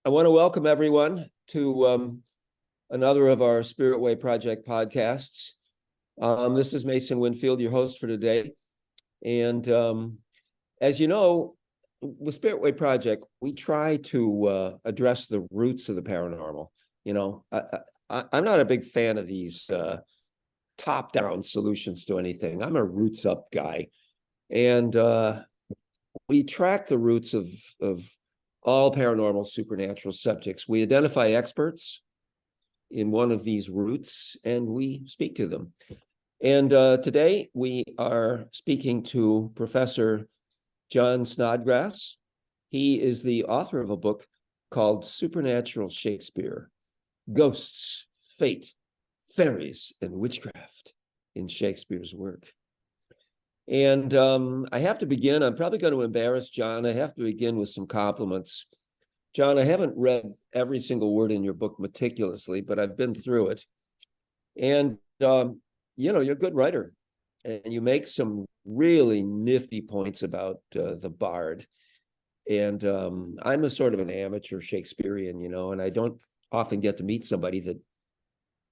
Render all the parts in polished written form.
I want to welcome everyone to another of our Spirit Way Project podcasts. This is Mason Winfield, your host for today. And as you know, with Spirit Way Project, we try to address the roots of the paranormal. You know, I'm not a big fan of these top-down solutions to anything. I'm a roots-up guy. And we track the roots of all paranormal supernatural subjects. We identify experts in one of these roots and we speak to them. And today we are speaking to Professor John Snodgrass. He is the author of a book called Supernatural Shakespeare: Ghosts, Fate, Fairies, and Witchcraft in Shakespeare's Work. And I have to begin, I'm probably going to embarrass John. I have to begin with some compliments. John, I haven't read every single word in your book meticulously, but I've been through it. And, you're a good writer. And you make some really nifty points about the bard. And I'm a sort of an amateur Shakespearean, and I don't often get to meet somebody that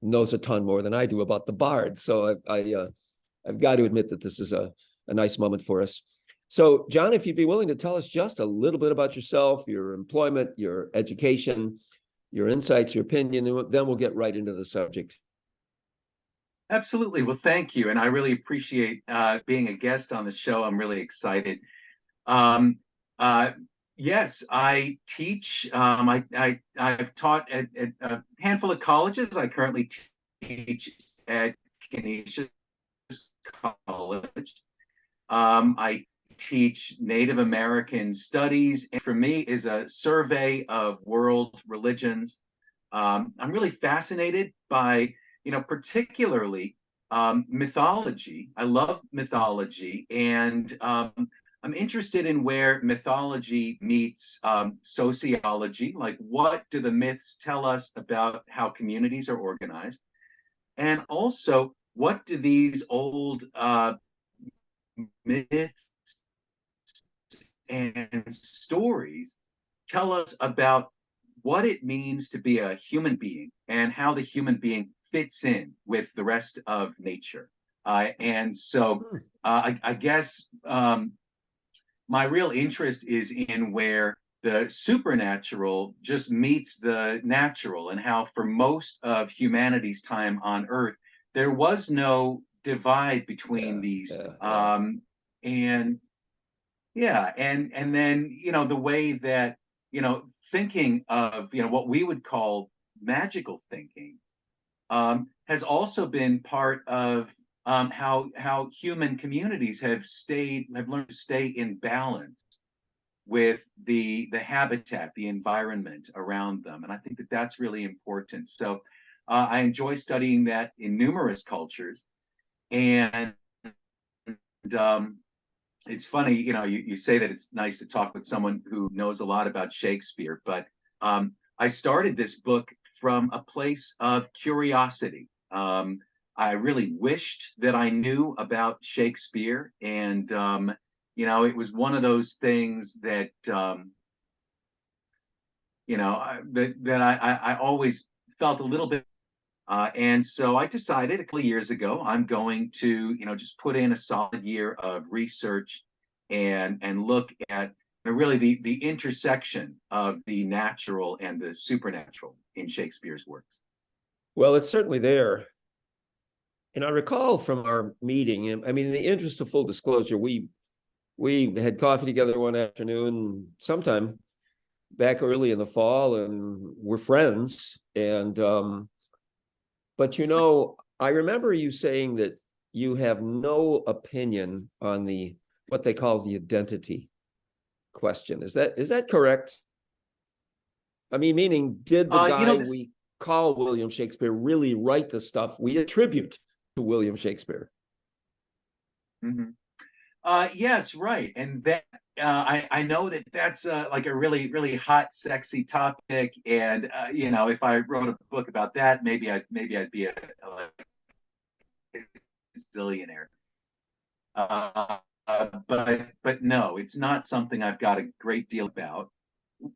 knows a ton more than I do about the bard. So I've got to admit that this is a nice moment for us. So, John, if you'd be willing to tell us just a little bit about yourself, your employment, your education, your insights, your opinion, then we'll get right into the subject. Absolutely. Well, thank you. And I really appreciate being a guest on the show. I'm really excited. Um, uh, yes, I teach. I've taught at a handful of colleges. I currently teach at Canisius College. I teach Native American studies, and for me is a survey of world religions. I'm really fascinated by, particularly mythology. I love mythology, and I'm interested in where mythology meets sociology. Like, what do the myths tell us about how communities are organized? And also, what do these old myths and stories tell us about what it means to be a human being and how the human being fits in with the rest of nature. And so I guess my real interest is in where the supernatural just meets the natural, and how for most of humanity's time on Earth, there was no divide between Yeah, these. yeah, yeah. And yeah, and then the way that thinking of what we would call magical thinking has also been part of how human communities have learned to stay in balance with the habitat, the environment around them, and I think that that's really important. So I enjoy studying that in numerous cultures, and um, it's funny, you say that it's nice to talk with someone who knows a lot about Shakespeare, but I started this book from a place of curiosity. I really wished that I knew about Shakespeare, and it was one of those things that that I always felt a little bit. And so I decided a couple of years ago, I'm going to, just put in a solid year of research and look at really the intersection of the natural and the supernatural in Shakespeare's works. Well, it's certainly there. And I recall from our meeting, and I mean, in the interest of full disclosure, we had coffee together one afternoon sometime back early in the fall, and we're friends. And but I remember you saying that you have no opinion on the what they call the identity question. Is that correct? I mean, meaning, did the guy This. we call William Shakespeare really write the stuff we attribute to William Shakespeare? Mhm. Yes, right, and that I know that that's like a really really hot, sexy topic, and if I wrote a book about that, maybe I'd be a zillionaire. But no, it's not something I've got a great deal about.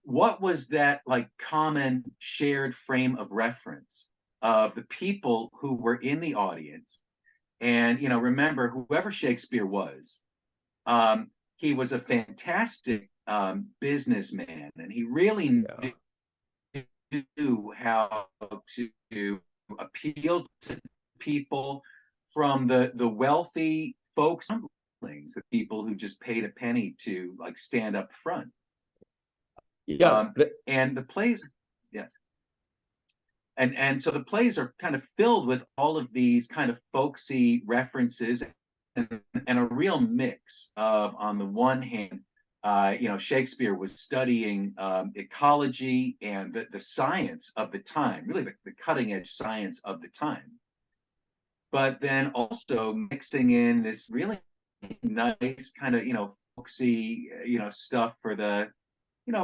what was that like common shared frame of reference of the people who were in the audience? And remember, whoever Shakespeare was, he was a fantastic businessman, and he really Yeah. knew how to appeal to people, from the wealthy folks, the people who just paid a penny to like stand up front. Yeah. And the plays, yes, and so the plays are kind of filled with all of these kind of folksy references, and a real mix of, on the one hand, Shakespeare was studying ecology and the science of the time, really the cutting edge science of the time, but then also mixing in this really nice kind of folksy stuff for the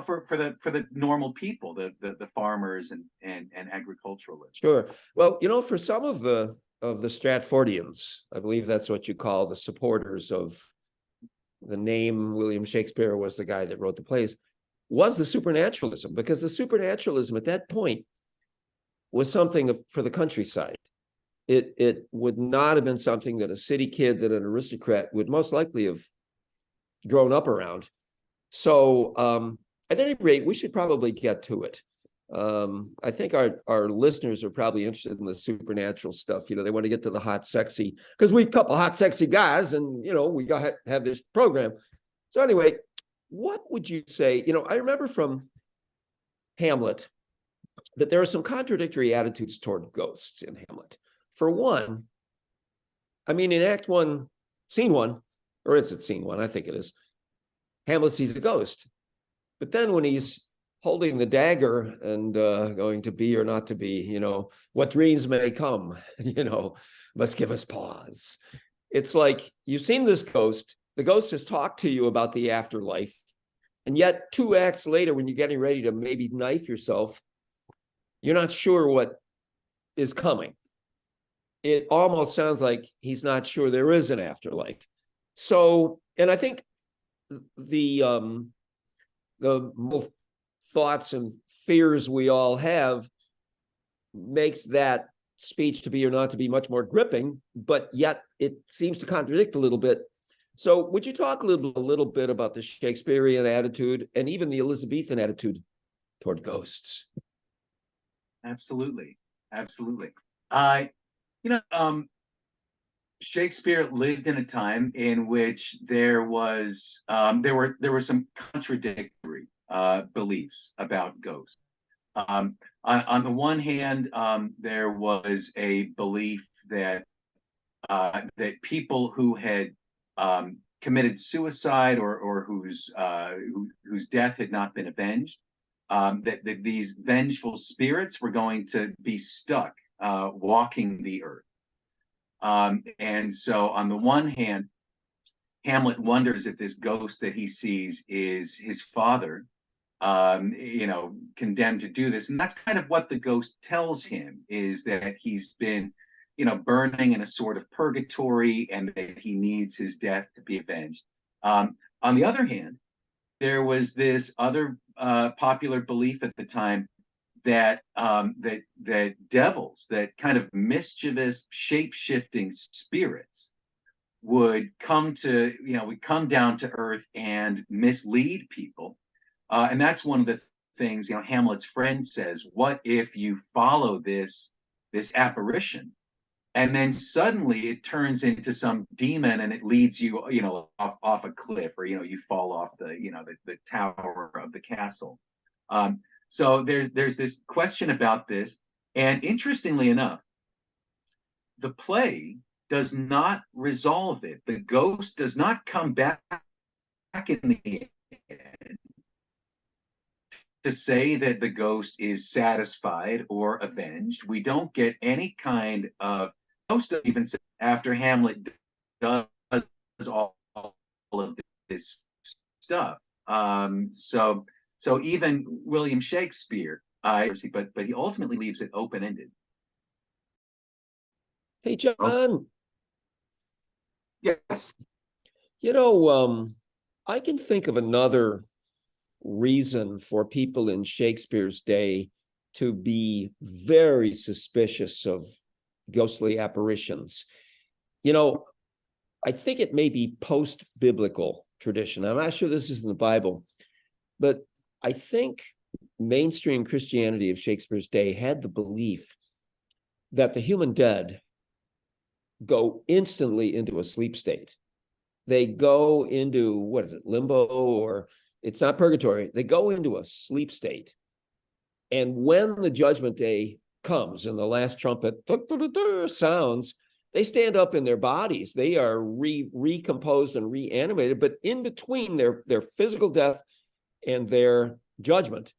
for the normal people, the farmers and agriculturalists. Sure. Well, for some of the Stratfordians, I believe that's what you call the supporters of the name William Shakespeare was the guy that wrote the plays, was the supernaturalism, because the supernaturalism at that point was something for the countryside. It would not have been something that a city kid, that an aristocrat would most likely have grown up around. So at any rate, we should probably get to it. I think our listeners are probably interested in the supernatural stuff. They want to get to the hot, sexy, because we a couple hot, sexy guys, and we got to have this program. So anyway, what would you say? I remember from Hamlet that there are some contradictory attitudes toward ghosts in Hamlet. For one, I mean, in Act 1, Scene 1, or is it Scene 1? I think it is. Hamlet sees a ghost, but then when he's holding the dagger and going to be or not to be, what dreams may come, must give us pause. It's like, you've seen this ghost, the ghost has talked to you about the afterlife, and yet 2 acts later, when you're getting ready to maybe knife yourself, you're not sure what is coming. It almost sounds like he's not sure there is an afterlife. So, and I think the thoughts and fears we all have makes that speech to be or not to be much more gripping, but yet it seems to contradict a little bit. So would you talk a little bit about the Shakespearean attitude and even the Elizabethan attitude toward ghosts? Absolutely. Absolutely. Shakespeare lived in a time in which there were some contradictory beliefs about ghosts. On the one hand, there was a belief that that people who had committed suicide, or whose death had not been avenged, that these vengeful spirits were going to be stuck walking the earth. And so, on the one hand, Hamlet wonders if this ghost that he sees is his father, condemned to do this. And that's kind of what the ghost tells him, is that he's been, burning in a sort of purgatory, and that he needs his death to be avenged. On the other hand, there was this other popular belief at the time that that devils, that kind of mischievous, shape-shifting spirits, would come down to earth and mislead people. And that's one of the things, Hamlet's friend says, what if you follow this apparition, and then suddenly it turns into some demon, and it leads you, off a cliff, or you fall off the tower of the castle. So there's this question about this, and interestingly enough, the play does not resolve it. The ghost does not come back in the end to say that the ghost is satisfied or avenged. We don't get any kind of ghost even after Hamlet does all of this stuff. So even William Shakespeare, but he ultimately leaves it open ended. Hey, John. Yes. I can think of another reason for people in Shakespeare's day to be very suspicious of ghostly apparitions. You know, I think it may be post-biblical tradition. I'm not sure this is in the Bible, but I think mainstream Christianity of Shakespeare's day had the belief that the human dead go instantly into a sleep state. They go into, what is it, limbo, or it's not purgatory. They go into a sleep state. And when the judgment day comes and the last trumpet sounds, they stand up in their bodies. They are recomposed and reanimated, but in between their physical death and their judgment,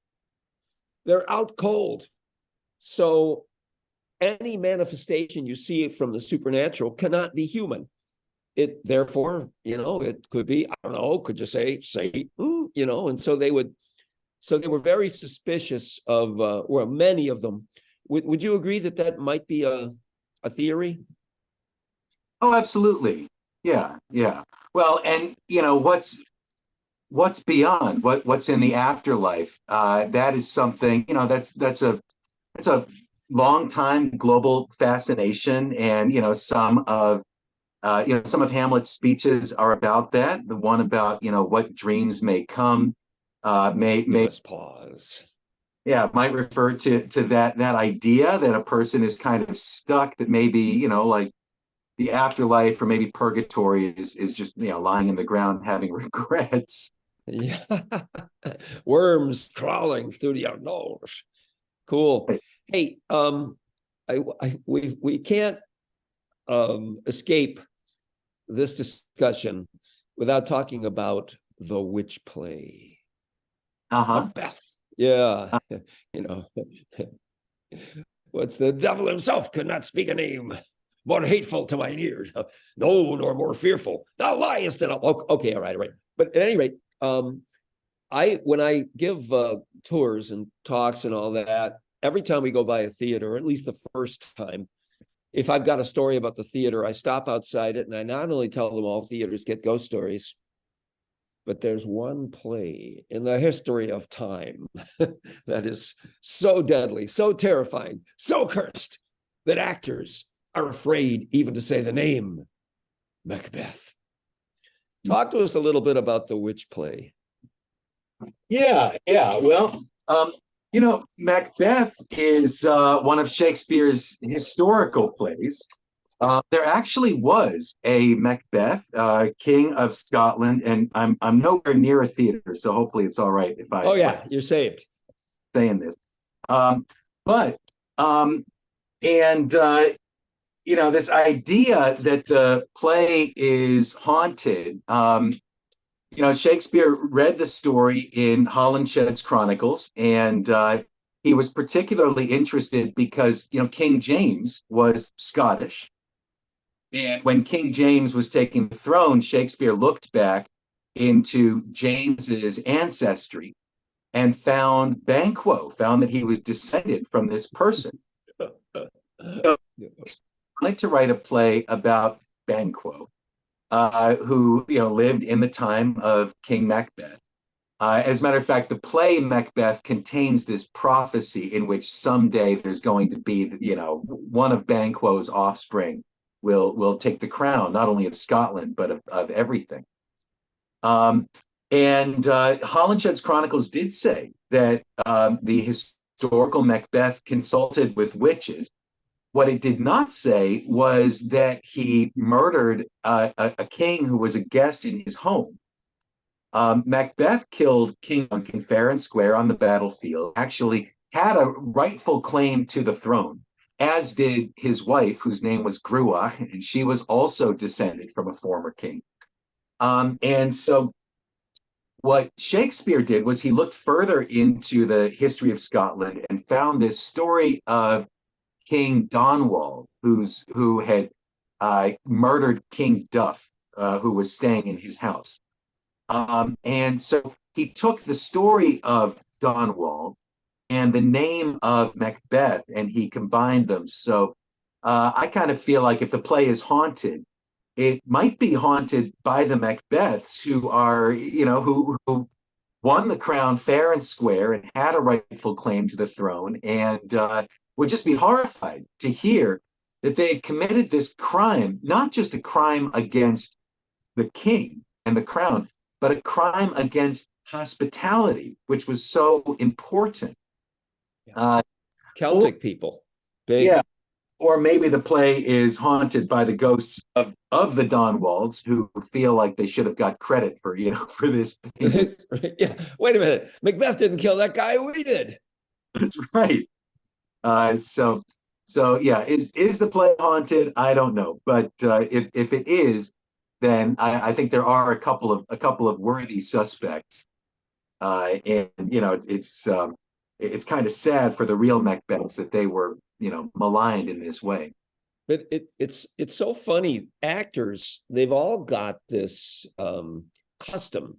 they're out cold. So any manifestation you see from the supernatural cannot be human. It therefore, it could be, I don't know, could you say Satan, and so they were very suspicious of, or many of them. Would you agree that might be a theory? Oh, absolutely. Yeah. Well, and what's beyond, what's in the afterlife? That is something, that's a long time global fascination, and some of Hamlet's speeches are about that. The one about what dreams may come, may pause. Yeah, might refer to that idea that a person is kind of stuck, that maybe like the afterlife or maybe purgatory is just lying in the ground having regrets. Yeah, worms crawling through the unknowns. Cool. Hey, we can't escape this discussion without talking about the witch play. Macbeth. Yeah. What's the devil himself could not speak a name more hateful to mine ears, no, nor more fearful. Thou liest in a... Okay, all right. But at any rate, when I give tours and talks and all that, every time we go by a theater, or at least the first time, if I've got a story about the theater, I stop outside it, and I not only tell them all theaters get ghost stories, but there's one play in the history of time that is so deadly, so terrifying, so cursed that actors are afraid even to say the name Macbeth. Talk to us a little bit about the witch play. Yeah. Well, Macbeth is one of Shakespeare's historical plays. There actually was a Macbeth, King of Scotland, and I'm nowhere near a theater, so hopefully it's all right if I. Oh yeah, you're saved. Saying this, this idea that the play is haunted. Shakespeare read the story in Holinshed's Chronicles, and he was particularly interested because King James was Scottish. And when King James was taking the throne, Shakespeare looked back into James's ancestry and found Banquo, found that he was descended from this person. So, I'd like to write a play about Banquo, who lived in the time of King Macbeth. As a matter of fact, the play Macbeth contains this prophecy in which someday there's going to be, one of Banquo's offspring will take the crown, not only of Scotland, but of everything. And Holinshed's Chronicles did say that the historical Macbeth consulted with witches. What it did not say was that he murdered a king who was a guest in his home. Macbeth killed King Duncan fair and square on the battlefield, actually had a rightful claim to the throne, as did his wife, whose name was Grua, and she was also descended from a former king. And so what Shakespeare did was he looked further into the history of Scotland and found this story of King Donwald, who had murdered King Duff, who was staying in his house. And so he took the story of Donwald and the name of Macbeth, and he combined them. So I kind of feel like if the play is haunted, it might be haunted by the Macbeths, who are, who won the crown fair and square and had a rightful claim to the throne, and would just be horrified to hear that they had committed this crime, not just a crime against the king and the crown, but a crime against hospitality, which was so important. Celtic people, big. Yeah, or maybe the play is haunted by the ghosts of the Donwalds who feel like they should have got credit for, for this thing. Yeah, wait a minute. Macbeth didn't kill that guy. We did. That's right. So yeah, is the play haunted? I don't know, but if it is, then I think there are a couple of worthy suspects, and it's kind of sad for the real Macbeths that they were maligned in this way. But it's so funny. Actors, they've all got this custom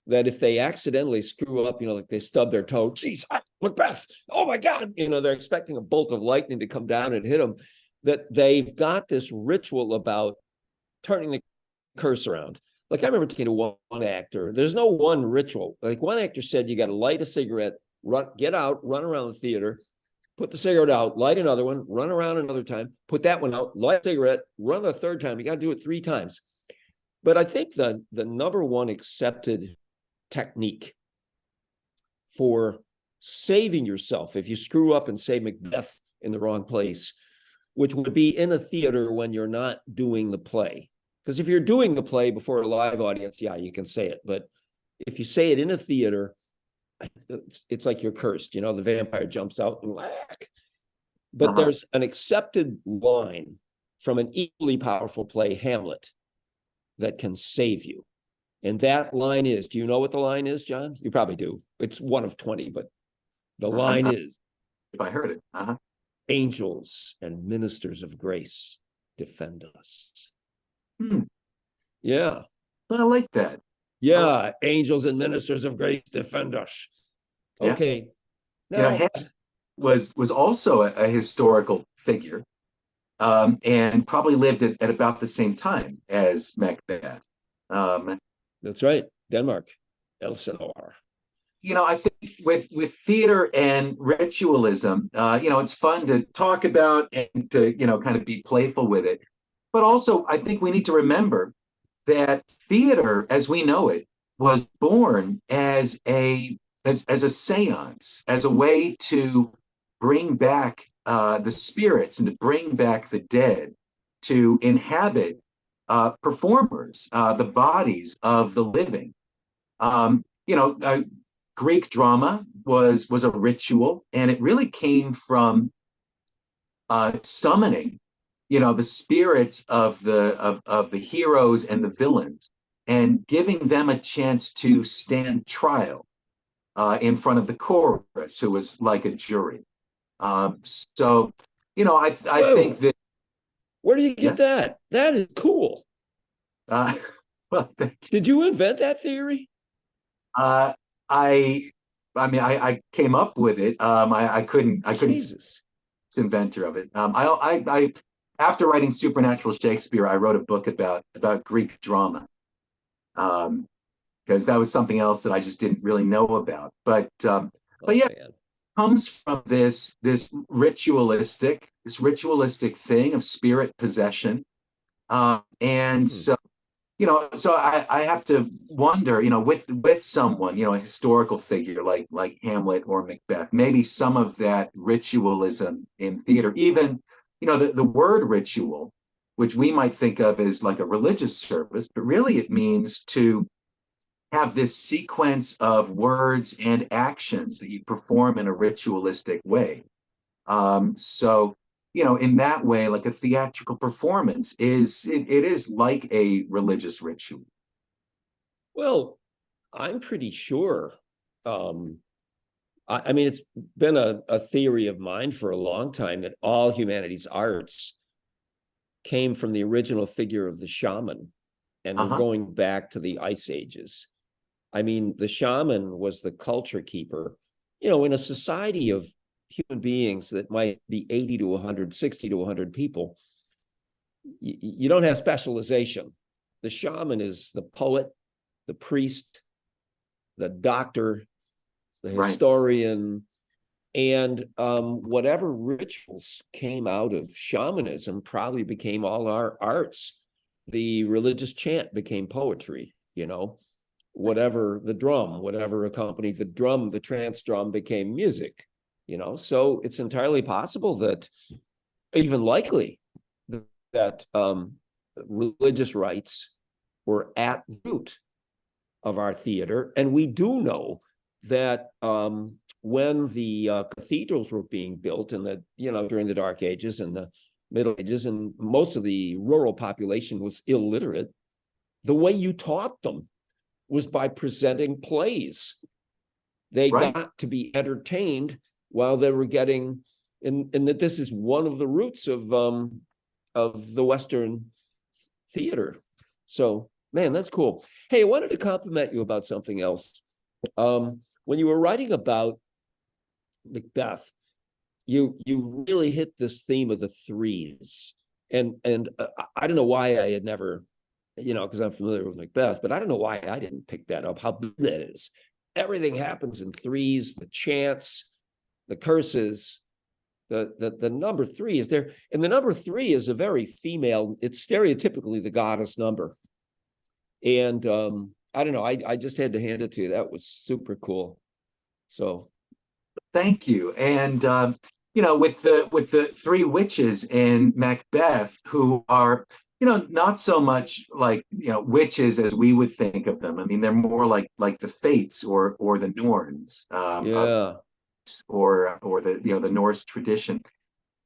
that if they accidentally screw up, like they stub their toe, geez, Macbeth, oh my God, they're expecting a bolt of lightning to come down and hit them, that they've got this ritual about turning the curse around. Like I remember talking to one actor, there's no one ritual. Like one actor said, you got to light a cigarette, get out, run around the theater, put the cigarette out, light another one, run around another time, put that one out, light a cigarette, run a third time. You got to do it 3 times. But I think the number one accepted technique for saving yourself if you screw up and say Macbeth in the wrong place, which would be in a theater when you're not doing the play. Because if you're doing the play before a live audience, yeah, you can say it. But if you say it in a theater, it's like you're cursed. The vampire jumps out and whack. But there's an accepted line from an equally powerful play, Hamlet, that can save you. And that line is, do you know what the line is, John? You probably do. It's one of 20, but the line is, if I heard it, angels and ministers of grace defend us. Yeah. I like that. Yeah, angels and ministers of grace defend us. Okay. Now, Hamlet was also a historical figure, and probably lived at about the same time as Macbeth. That's right, Denmark, Elsinore. I think with theater and ritualism, it's fun to talk about and to kind of be playful with it, but also I think we need to remember that theater, as we know it, was born as a seance, as a way to bring back the spirits and to bring back the dead, to inhabit performers, the bodies of the living. Greek drama was a ritual, and it really came from summoning the spirits of the heroes and the villains, and giving them a chance to stand trial in front of the chorus, who was like a jury. I think that. Where do you get that? That is cool. Well, did you invent that theory? I came up with it. I couldn't. Jesus. Inventor of it. I after writing Supernatural Shakespeare, I wrote a book about Greek drama, because that was something else that I just didn't really know about. But yeah, it comes from this ritualistic thing of spirit possession, and so I have to wonder, with someone, a historical figure like Hamlet or Macbeth, maybe some of that ritualism in theater, even, the word ritual, which we might think of as like a religious service, but really it means to have this sequence of words and actions that you perform in a ritualistic way. In that way, like a theatrical performance it is like a religious ritual. Well, I'm pretty sure. It's been a theory of mine for a long time that all humanities arts came from the original figure of the shaman, and we're going back to the ice ages. The shaman was the culture keeper, in a society of human beings that might be 80 to 100, 60 to 100 people. You don't have specialization. The shaman is the poet, the priest, the doctor, the Right. historian, and whatever rituals came out of shamanism probably became all our arts. The religious chant became poetry, whatever the drum, whatever accompanied the drum, the trance drum became music, So it's entirely possible that, even likely, that religious rites were at the root of our theater. And we do know that when the cathedrals were being built in the, during the Dark Ages and the Middle Ages, and most of the rural population was illiterate, the way you taught them was by presenting plays. They Right. got to be entertained while they were getting, and that this is one of the roots of the Western theater. So, man, that's cool. Hey, I wanted to compliment you about something else. When you were writing about Macbeth, you really hit this theme of the threes, and I don't know why I had never, because I'm familiar with Macbeth, but I don't know why I didn't pick that up. How big that is! Everything happens in threes. The chants, the curses, the number three is there, and the number three is a very female. It's stereotypically the goddess number, and I don't know. I just had to hand it to you. That was super cool. So, thank you. And with the three witches in Macbeth, who are not so much like witches as we would think of them. I mean, they're more like the Fates or the Norns, yeah, or the Norse tradition.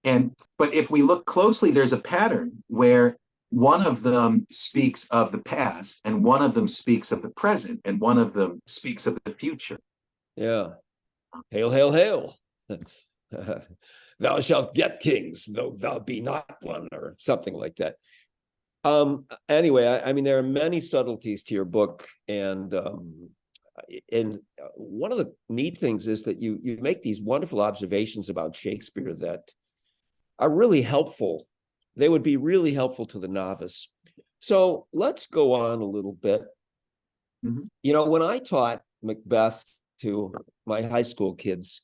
But if we look closely, there's a pattern where one of them speaks of the past, and one of them speaks of the present, and one of them speaks of the future. yeah. Hail, hail, hail. Thou shalt get kings, though thou be not one, or something like that. Anyway, I mean, there are many subtleties to your book, and one of the neat things is that you make these wonderful observations about Shakespeare that are really helpful. They would be really helpful to the novice. So let's go on a little bit. Mm-hmm. When I taught Macbeth to my high school kids,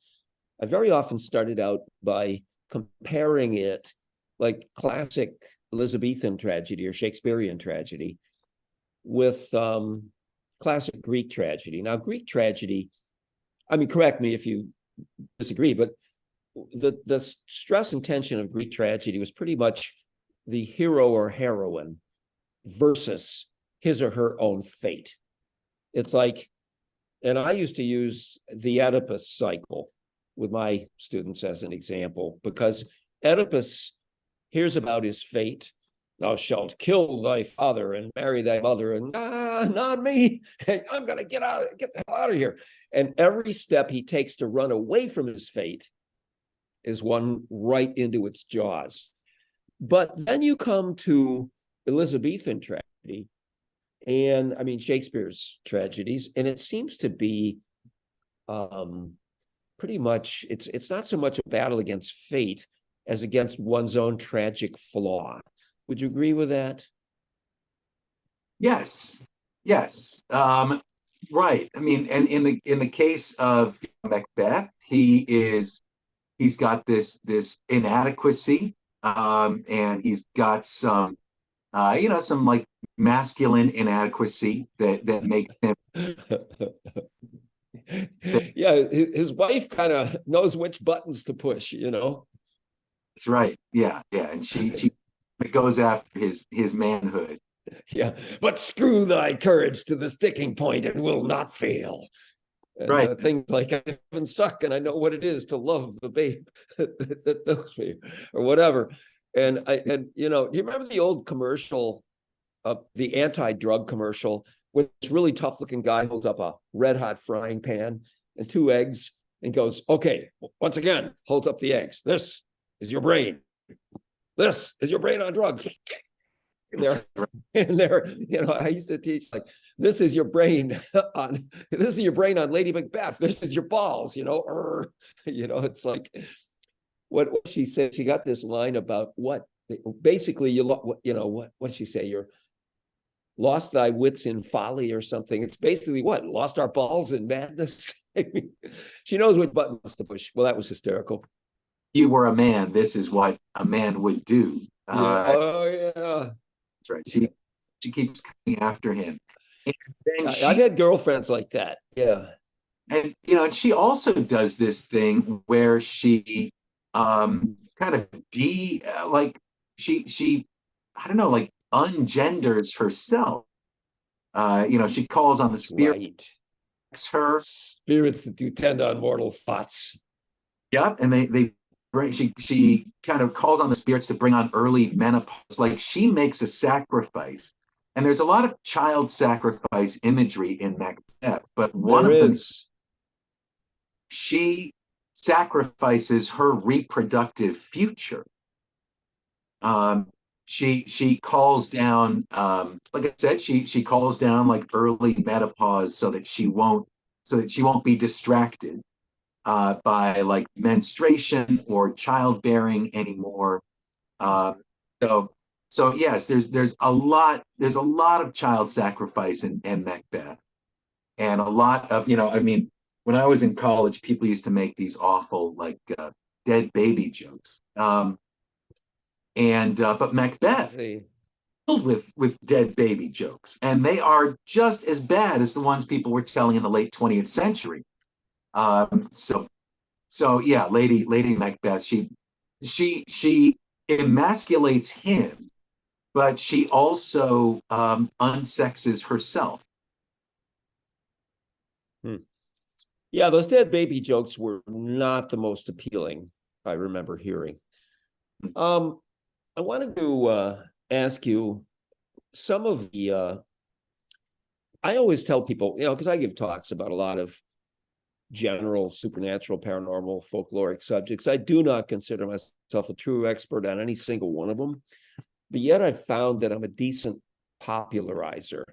I very often started out by comparing it, like classic Elizabethan tragedy or Shakespearean tragedy, with classic Greek tragedy. Now, Greek tragedy, I mean, correct me if you disagree, but the stress and tension of Greek tragedy was pretty much the hero or heroine versus his or her own fate. It's like, and I used to use the Oedipus cycle with my students as an example, because Oedipus hears about his fate. Thou shalt kill thy father and marry thy mother, and not me. I'm going to get the hell out of here. And every step he takes to run away from his fate is one right into its jaws. But then you come to Elizabethan tragedy, and I mean Shakespeare's tragedies, and it seems to be pretty much, it's not so much a battle against fate as against one's own tragic flaw. Would you agree with that? Yes. Right. I mean, and in the case of Macbeth, he's got this inadequacy, and he's got some some like masculine inadequacy that makes him. Yeah, his wife kind of knows which buttons to push. That's right. Yeah, and she goes after his manhood. Yeah, but screw thy courage to the sticking point and will not fail. And right. Things like, I haven't sucked and I know what it is to love the babe that milks me, or whatever. And you remember the old commercial, the anti-drug commercial, where this really tough looking guy holds up a red hot frying pan and 2 eggs and goes, okay, once again, holds up the eggs. This is your brain. This is your brain on drugs. And they're, I used to teach, like, this is your brain on Lady Macbeth. This is your balls, it's like what she said. She got this line about what basically what did she say? lost thy wits in folly or something. It's basically what? Lost our balls in madness. I mean, she knows which buttons to push. Well, that was hysterical. You were a man. This is what a man would do. Yeah. Oh, yeah. That's right. She keeps coming after him. And then I've had girlfriends like that. Yeah. And and she also does this thing where she kind of like she I don't know, like ungenders herself. She calls on the spirits, her spirits that do tend on mortal thoughts. Yep, and they bring she kind of calls on the spirits to bring on early menopause. Like she makes a sacrifice. And there's a lot of child sacrifice imagery in Macbeth, but one of them, she sacrifices her reproductive future. She calls down, like I said, she calls down like early menopause so that she won't be distracted by like menstruation or childbearing anymore. So yes, there's a lot of child sacrifice in Macbeth, and a lot of I mean, when I was in college, people used to make these awful like dead baby jokes, but Macbeth filled with dead baby jokes, and they are just as bad as the ones people were telling in the late 20th century. So yeah, Lady Macbeth, she emasculates him, but she also unsexes herself. Yeah, those dead baby jokes were not the most appealing, I remember hearing. I wanted to ask you some of the, I always tell people, because I give talks about a lot of general supernatural, paranormal, folkloric subjects. I do not consider myself a true expert on any single one of them, but yet I've found that I'm a decent popularizer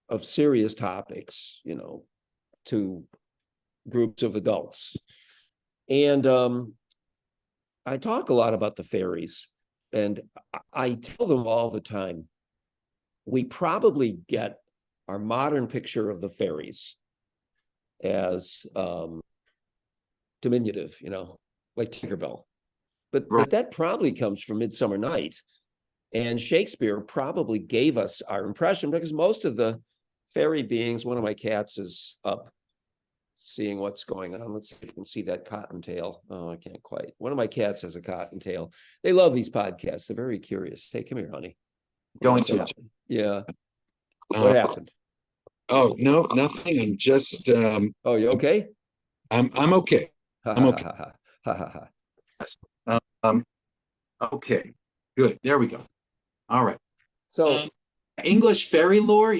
of serious topics, to groups of adults. And I talk a lot about the fairies, and I tell them all the time, we probably get our modern picture of the fairies as diminutive, like Tinkerbell. But that probably comes from Midsummer Night. And Shakespeare probably gave us our impression, because most of the fairy beings, one of my cats is up seeing what's going on. Let's see if you can see that cottontail. Oh, I can't quite. One of my cats has a cottontail. They love these podcasts. They're very curious. Hey, come here, honey. Going to yeah. What happened? Oh, no, nothing. I'm just oh, you okay? I'm okay. I'm okay. Okay. Good. There we go. All right. So English fairy lore,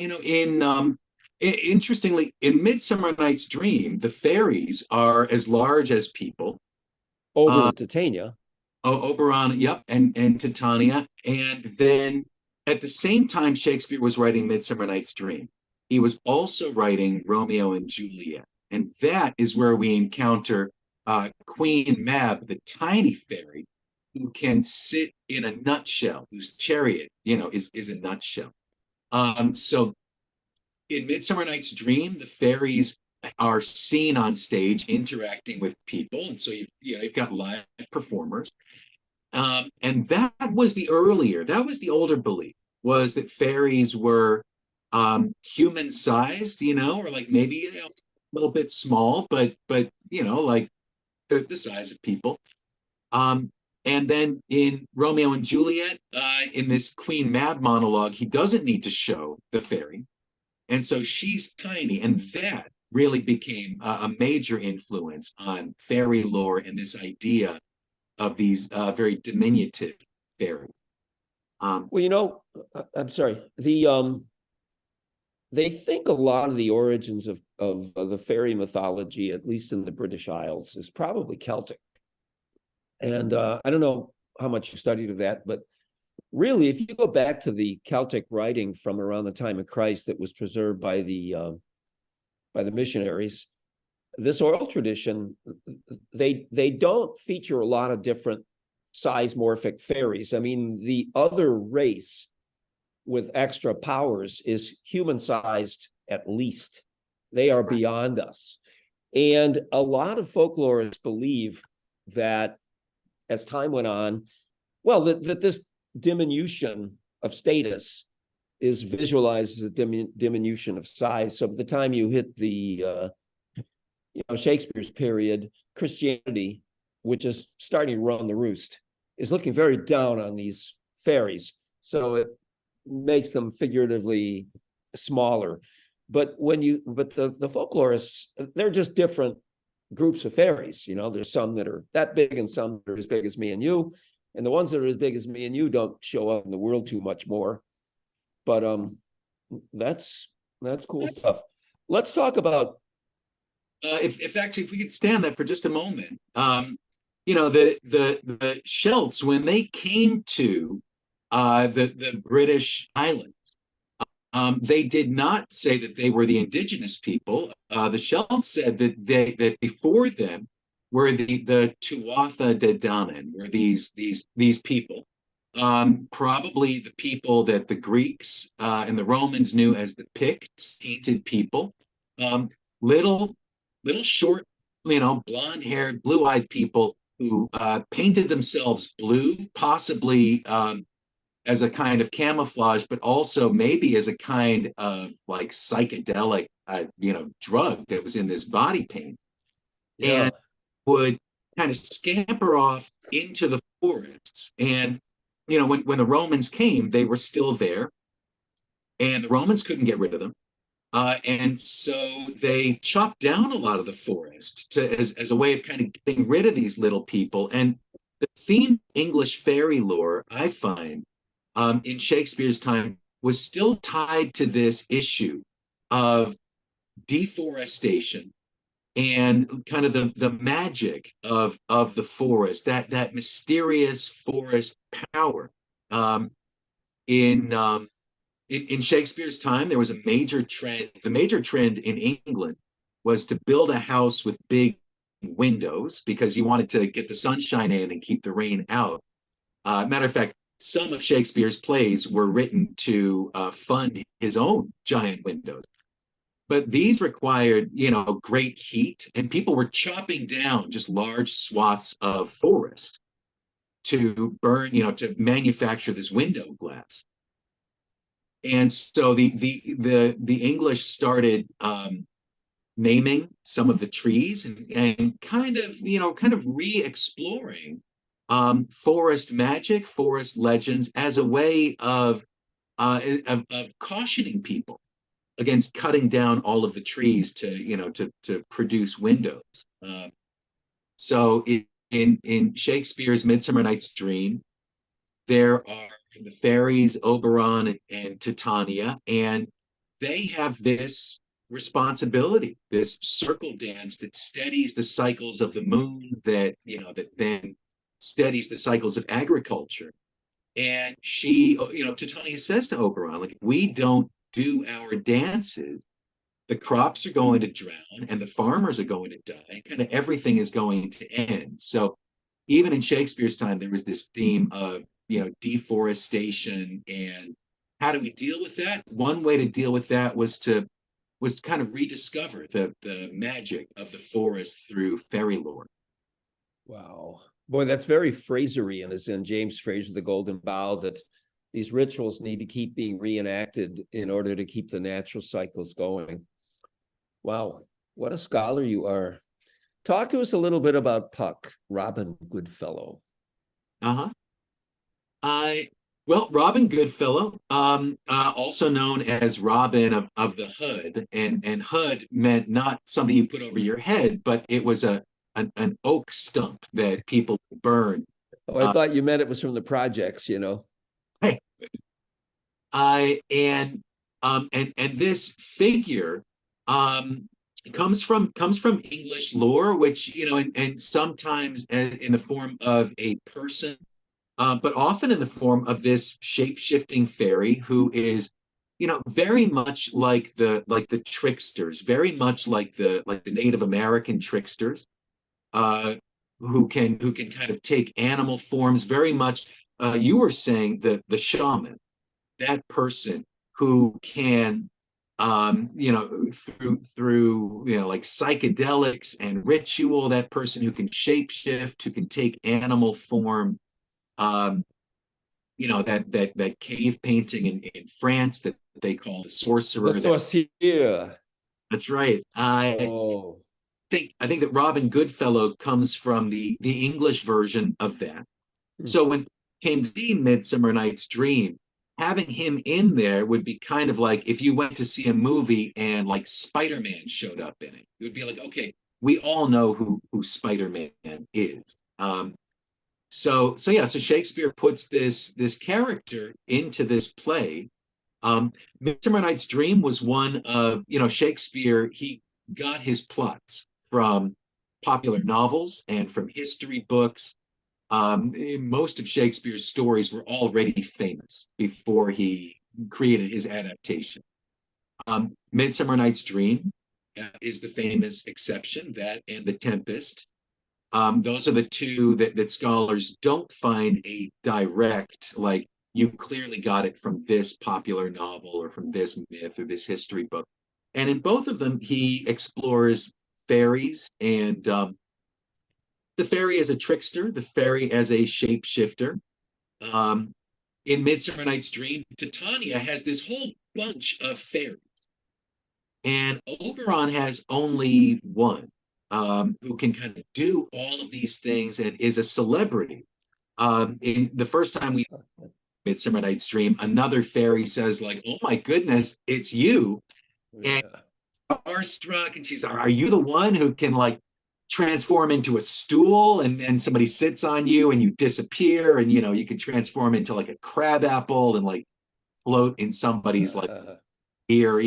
interestingly, in Midsummer Night's Dream, the fairies are as large as people. Over Titania. Oberon, yep, and Titania. And then at the same time Shakespeare was writing Midsummer Night's Dream, he was also writing Romeo and Juliet. And that is where we encounter Queen Mab, the tiny fairy, who can sit in a nutshell, whose chariot, is a nutshell. So in Midsummer Night's Dream, the fairies are seen on stage interacting with people. And so you've got live performers. And that was the older belief, was that fairies were human-sized, or like maybe a little bit small, but like the size of people. And then in Romeo and Juliet, in this Queen Mab monologue, he doesn't need to show the fairy. And so she's tiny. And that really became a major influence on fairy lore and this idea of these very diminutive fairies. Well, I'm sorry. They think a lot of the origins of the fairy mythology, at least in the British Isles, is probably Celtic. And I don't know how much you studied of that, but really, if you go back to the Celtic writing from around the time of Christ that was preserved by the missionaries, this oral tradition, they don't feature a lot of different size-morphic fairies. I mean, the other race with extra powers is human-sized at least. They are beyond us. And a lot of folklorists believe that as time went on, well, that this diminution of status is visualized as a diminution of size. So by the time you hit the Shakespeare's period, Christianity, which is starting to run the roost, is looking very down on these fairies. So it makes them figuratively smaller. But the folklorists, they're just different groups of fairies. There's some that are that big and some that are as big as me and you. And the ones that are as big as me and you don't show up in the world too much more. But that's cool stuff. Let's talk about if we could stand that for just a moment. The Celts, when they came to the British islands, they did not say that they were the indigenous people. The Celts said that before them were the Tuatha De Danann, were these people, probably the people that the Greeks and the Romans knew as the Picts, painted people, little short, blonde-haired, blue-eyed people who painted themselves blue, possibly as a kind of camouflage, but also maybe as a kind of like psychedelic, drug that was in this body paint, and would kind of scamper off into the forests. And when the Romans came, they were still there, and the Romans couldn't get rid of them. And so they chopped down a lot of the forest as a way of kind of getting rid of these little people. And the theme of English fairy lore, I find, in Shakespeare's time, was still tied to this issue of deforestation and kind of the magic of the forest, that mysterious forest power. In Shakespeare's time, there was a major trend. The major trend in England was to build a house with big windows because you wanted to get the sunshine in and keep the rain out. Matter of fact, some of Shakespeare's plays were written to fund his own giant windows. But these required, great heat, and people were chopping down just large swaths of forest to burn, to manufacture this window glass. And so the English started naming some of the trees and kind of re-exploring forest magic, forest legends as a way of cautioning people against cutting down all of the trees to produce windows. So in Shakespeare's Midsummer Night's Dream, there are the fairies Oberon and Titania, and they have this responsibility, this circle dance that steadies the cycles of the moon, that then steadies the cycles of agriculture. And she, Titania says to Oberon, like, we don't do our dances, the crops are going to drown and the farmers are going to die. Kind of everything is going to end. So even in Shakespeare's time, there was this theme of, deforestation, and how do we deal with that? One way to deal with that was to kind of rediscover the magic of the forest through fairy lore. Wow. Boy, that's very Fraserian, as in James Fraser, The Golden Bough, that these rituals need to keep being reenacted in order to keep the natural cycles going. Wow, what a scholar you are. Talk to us a little bit about Puck, Robin Goodfellow. Well, Robin Goodfellow, also known as Robin of the Hood, and hood meant not something you put over your head, but it was an oak stump that people burned. Oh, I thought you meant it was from the projects, Hey, and this figure comes from English lore, which and sometimes in the form of a person. But often in the form of this shape-shifting fairy who is, very much like the tricksters, very much like the Native American tricksters, who can kind of take animal forms. Very much, you were saying the shaman, that person who can, through like psychedelics and ritual, that person who can shapeshift, who can take animal form. um, that cave painting in France that they call the The sorcerer. sorcier. That's right. Oh. I think that Robin Goodfellow comes from the English version of that. Hmm. So when it came to see Midsummer Night's Dream, having him in there would be kind of like if you went to see a movie and like Spider-Man showed up in it. It would be like, okay, we all know who Spider-Man is. So Shakespeare puts this character into this play. Midsummer Night's Dream was one of, Shakespeare, he got his plots from popular novels and from history books. Most of Shakespeare's stories were already famous before he created his adaptation. Midsummer Night's Dream is the famous exception, that and The Tempest. Those are the two that scholars don't find a direct, like, you clearly got it from this popular novel or from this myth or this history book. And in both of them, he explores fairies and the fairy as a trickster, the fairy as a shapeshifter. In Midsummer Night's Dream, Titania has this whole bunch of fairies, and Oberon has only one, who can kind of do all of these things and is a celebrity. In the first time we Midsummer Night's Dream, another fairy says, like, "Oh my goodness, it's you," and starstruck, and she's like, "Are you the one who can like transform into a stool and then somebody sits on you and you disappear, and you can transform into like a crab apple and like float in somebody's like ear,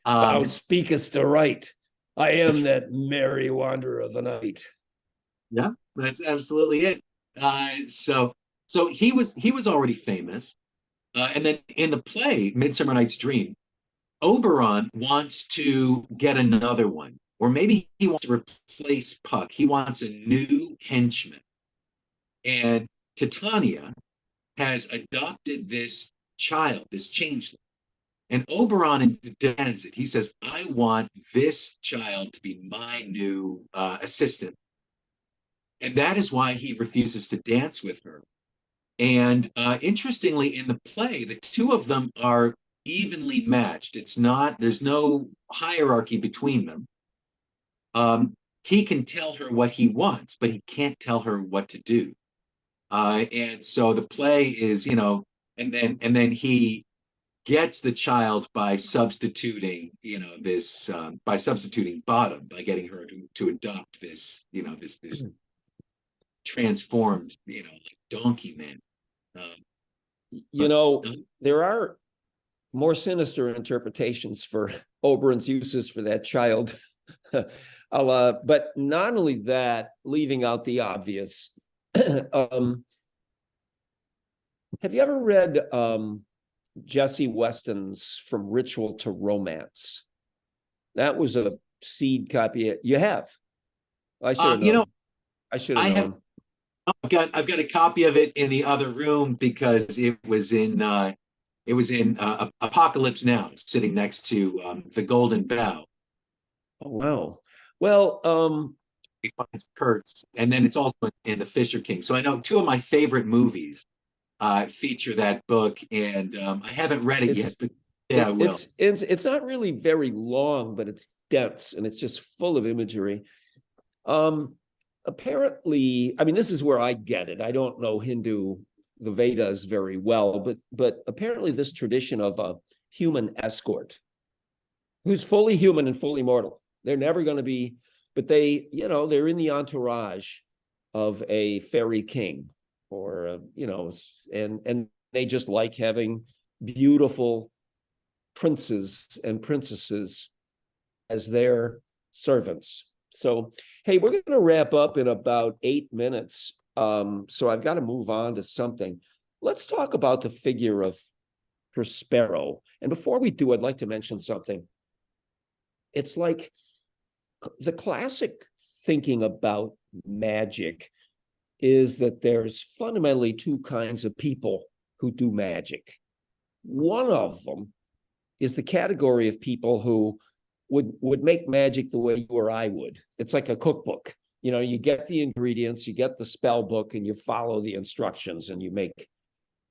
Thou speakest aright. I am that merry wanderer of the night. Yeah, that's absolutely it. So he was already famous, and then in the play Midsummer Night's Dream, Oberon wants to get another one, or maybe he wants to replace Puck. He wants a new henchman, and Titania has adopted this child, this changeling. And Oberon demands it. He says, "I want this child to be my new assistant." And that is why he refuses to dance with her. And interestingly, in the play, the two of them are evenly matched. There's no hierarchy between them. He can tell her what he wants, but he can't tell her what to do. And so the play is, and then he gets the child by substituting, by substituting Bottom, by getting her to adopt this, this transformed, like donkey man. There are more sinister interpretations for Oberon's uses for that child. But not only that, leaving out the obvious. Have you ever read Jesse Weston's From Ritual to Romance? That was a seed copy. You have? I should have known. I should have known. I've got a copy of it in the other room because it was in Apocalypse Now, sitting next to The Golden Bough. Oh wow. Well, It finds Kurtz, and then it's also in The Fisher King. So I know two of my favorite movies feature that book, and I haven't read it yet, but yeah, I will. It's not really very long, but it's dense and it's just full of imagery. Apparently, I mean, this is where I get it. I don't know the Vedas very well, but apparently this tradition of a human escort who's fully human and fully mortal. They're never going to be, but they're in the entourage of a fairy king, or and they just like having beautiful princes and princesses as their servants. So, hey, we're going to wrap up in about 8 minutes. So I've got to move on to something. Let's talk about the figure of Prospero. And before we do, I'd like to mention something. It's like the classic thinking about magic is that there's fundamentally two kinds of people who do magic. One of them is the category of people who would make magic the way you or I would. It's like a cookbook. You know, you get the ingredients, you get the spell book, and you follow the instructions, and you make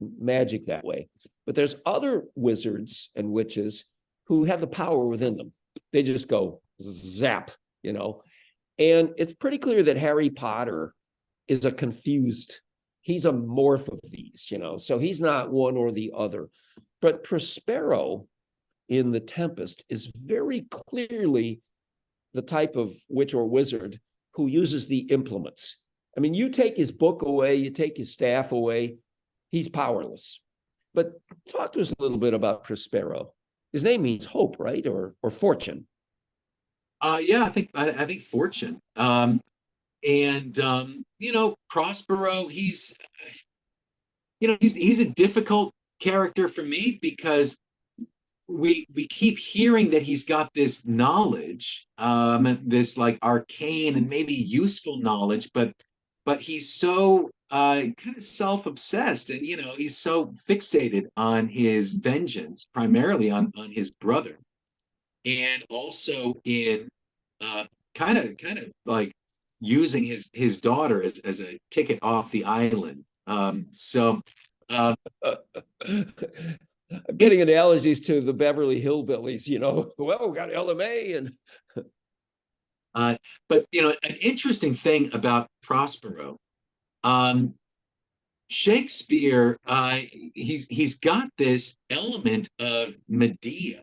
magic that way. But there's other wizards and witches who have the power within them. They just go zap, you know. And it's pretty clear that Harry Potter is a confused, he's a morph of these, you know, so he's not one or the other. But Prospero in The Tempest is very clearly the type of witch or wizard who uses the implements. I mean, you take his book away, you take his staff away, he's powerless. But talk to us a little bit about Prospero. His name means hope, right? Or fortune. Yeah, I think fortune. You know, Prospero, he's a difficult character for me because we keep hearing that he's got this knowledge, this like arcane and maybe useful knowledge, but he's so kind of self-obsessed, and you know, he's so fixated on his vengeance, primarily on his brother, and also in kind of like using his daughter as a ticket off the island. I'm getting analogies to the Beverly Hillbillies, you know, well, we got LMA and but you know, an interesting thing about Prospero, Shakespeare, he's got this element of Medea.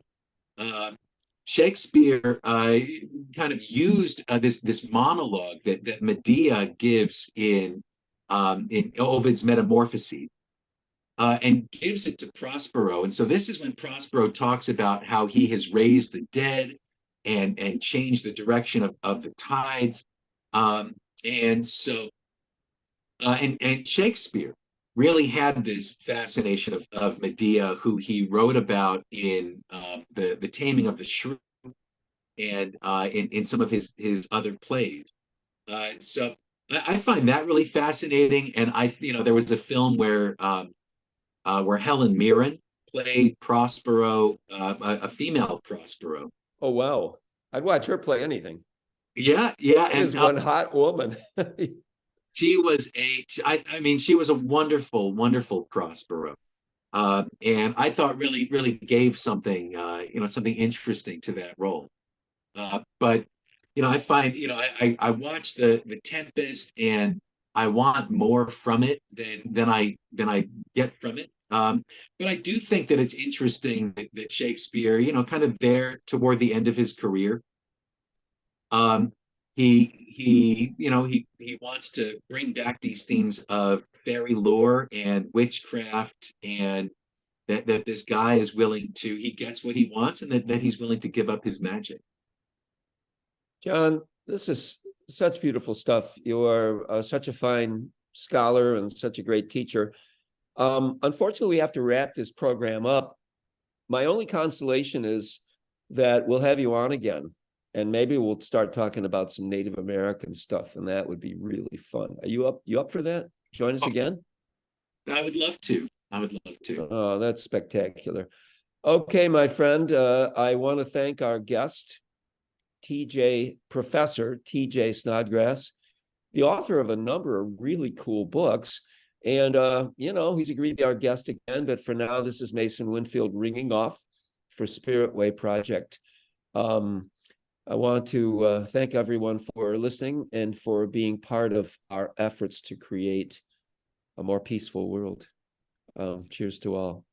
Shakespeare kind of used this monologue that Medea gives in Ovid's Metamorphoses, and gives it to Prospero. And so this is when Prospero talks about how he has raised the dead and changed the direction of the tides. And Shakespeare really had this fascination of Medea, who he wrote about in the Taming of the Shrew, and in some of his other plays. So I find that really fascinating. And there was a film where Helen Mirren played Prospero, a female Prospero. oh wow, I'd watch her play anything. Yeah, and one hot woman. She was she was a wonderful, wonderful Prospero, and I thought really gave something, something interesting to that role. But I find, I watch the Tempest, and I want more from it than I get from it. But I do think that it's interesting that Shakespeare, kind of there toward the end of his career, he wants to bring back these themes of fairy lore and witchcraft, and that this guy is willing to, he gets what he wants, and that he's willing to give up his magic. John, this is such beautiful stuff. You are such a fine scholar and such a great teacher. Unfortunately, we have to wrap this program up. My only consolation is that we'll have you on again, and maybe we'll start talking about some Native American stuff, and that would be really fun. Are you up for that? Join us again? I would love to. Oh, that's spectacular. Okay, my friend, I want to thank our guest, Professor TJ Snodgrass, the author of a number of really cool books. And, he's agreed to be our guest again. But for now, this is Mason Winfield ringing off for Spirit Way Project. I want to thank everyone for listening and for being part of our efforts to create a more peaceful world. Cheers to all.